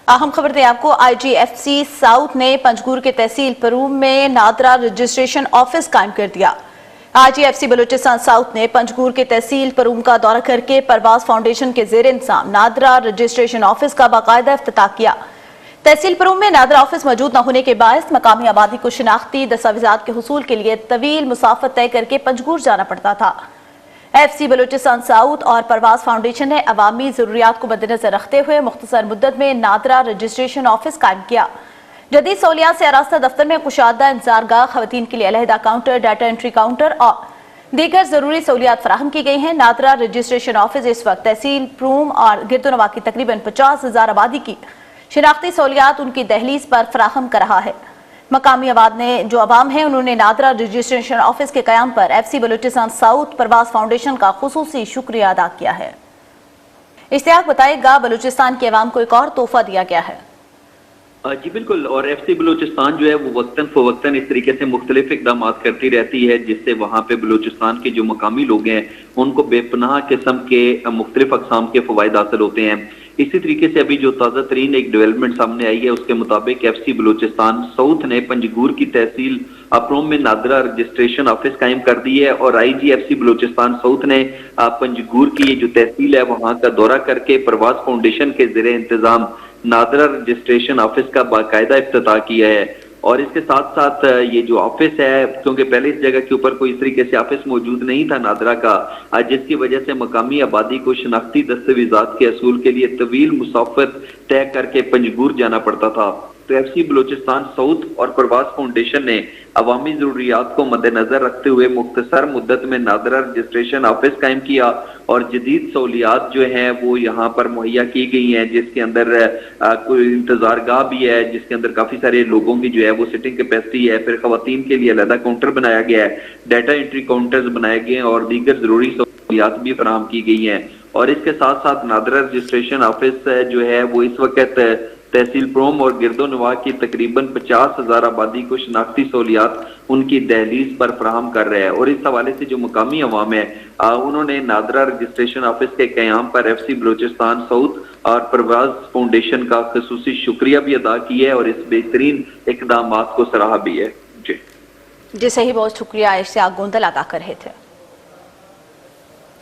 अहम खबर दें आपको, IGFC साउथ ने पंजगूर के तहसील परूम में नादरा रजिस्ट्रेशन ऑफिस कायम कर दिया। IGFC बलूचिस्तान साउथ ने पंजगूर के तहसील परूम का दौरा करके परवाज फाउंडेशन के जेर इंतजाम नादरा रजिस्ट्रेशन ऑफिस का बाकायदा इफ्तिताह किया। तहसील परूम में नादरा ऑफिस मौजूद न होने के बायस मकामी आबादी को शिनाख्ती दस्तावेजात के हुसूल के लिए तवील मुसाफत तय करके पंजगूर जाना पड़ता था। FC बलूचिस्तान साउथ और परवाज फाउंडेशन ने अवामी जरूरियात को मद्देनजर रखते हुए मुख्तसर मुद्दत में नादरा रजिस्ट्रेशन ऑफिस कायम किया। जदीद सहूलियात से आरास्ता दफ्तर में कुशादा इंतजारगाह, खवातीन के लिए अलहदा काउंटर, डाटा एंट्री काउंटर और दीगर जरूरी सहूलियात फराहम की गई हैं। नादरा रजिस्ट्रेशन ऑफिस इस वक्त तहसील परूम और गिरदोनवा की तकरीबन 50,000 आबादी की शिनाख्ती सहूलियात उनकी दहलीज पर फराहम कर रहा है। मकामी आबाद ने जो अवाम है उन्होंने नादरा रजिस्ट्रेशन ऑफिस के कयाम पर FC बलूचिस्तान साउथ परवाज फाउंडेशन का खुसूसी शुक्रिया अदा किया है। इश्तियाक बताएगा, बलूचिस्तान के अवाम को एक और तोहफा दिया गया है। जी बिल्कुल, और FC बलूचिस्तान जो है वो वक्तन फवक्तन इस तरीके से मुख्तलिफ इकदाम करती रहती है जिससे वहाँ पे बलूचिस्तान के जो मकामी लोग हैं उनको बेपनाह किस्म के मुख्तलिफ अक़साम के फ़वाइद हासिल होते हैं। इसी तरीके से अभी जो ताज़ा तरीन एक डेवलपमेंट सामने आई है उसके मुताबिक FC बलूचिस्तान साउथ ने पंजगूर की तहसील परूम में नादरा रजिस्ट्रेशन ऑफिस कायम कर दी है और IGFC बलूचिस्तान साउथ ने पंजगूर की जो तहसील है वहाँ का दौरा करके परवाज फाउंडेशन के ज़रिए इंतजाम नादरा रजिस्ट्रेशन ऑफिस का बाकायदा इफ्तिताह किया है। और इसके साथ साथ ये जो ऑफिस है, क्योंकि पहले इस जगह के ऊपर कोई इस तरीके से ऑफिस मौजूद नहीं था नादरा का, जिसकी वजह से मकामी आबादी को शनाख्ती दस्तावेजात के असूल के लिए तवील मुसाफत तय करके पंजगूर जाना पड़ता था। तो FC बलूचिस्तान साउथ और परवाज फाउंडेशन ने अवामी जरूरियात को मद्देनजर रखते हुए मुख्तसर मुद्दत में नादरा रजिस्ट्रेशन ऑफिस कायम किया और जदीद सहूलियात जो हैं वो यहाँ पर मुहैया की गई हैं, जिसके अंदर कोई इंतजारगाह भी है जिसके अंदर काफी सारे लोगों की जो है वो सिटिंग कैपेसिटी है। फिर खवातीन के लिए अलग काउंटर बनाया गया है, डाटा एंट्री काउंटर्स बनाए गए हैं और दीगर जरूरी सहूलियात भी फराहम की गई हैं। और इसके साथ साथ नादरा रजिस्ट्रेशन ऑफिस जो है वो इस वक्त तहसील परूम और गिरदोनवा की तकरीबन 50,000 आबादी को शनाख्ती सहूलियात उनकी दहलीज पर फराहम कर रहे हैं। और इस हवाले से जो मकामी अवाम है उन्होंने नादरा रजिस्ट्रेशन ऑफिस के क़याम पर FC बलूचिस्तान साउथ और परवाज फाउंडेशन का खुसूसी शुक्रिया भी अदा किया है और इस बेहतरीन इकदामात को सराहा भी है। जी सही, बहुत शुक्रिया। इससे आप गोंदल अदा कर रहे थे।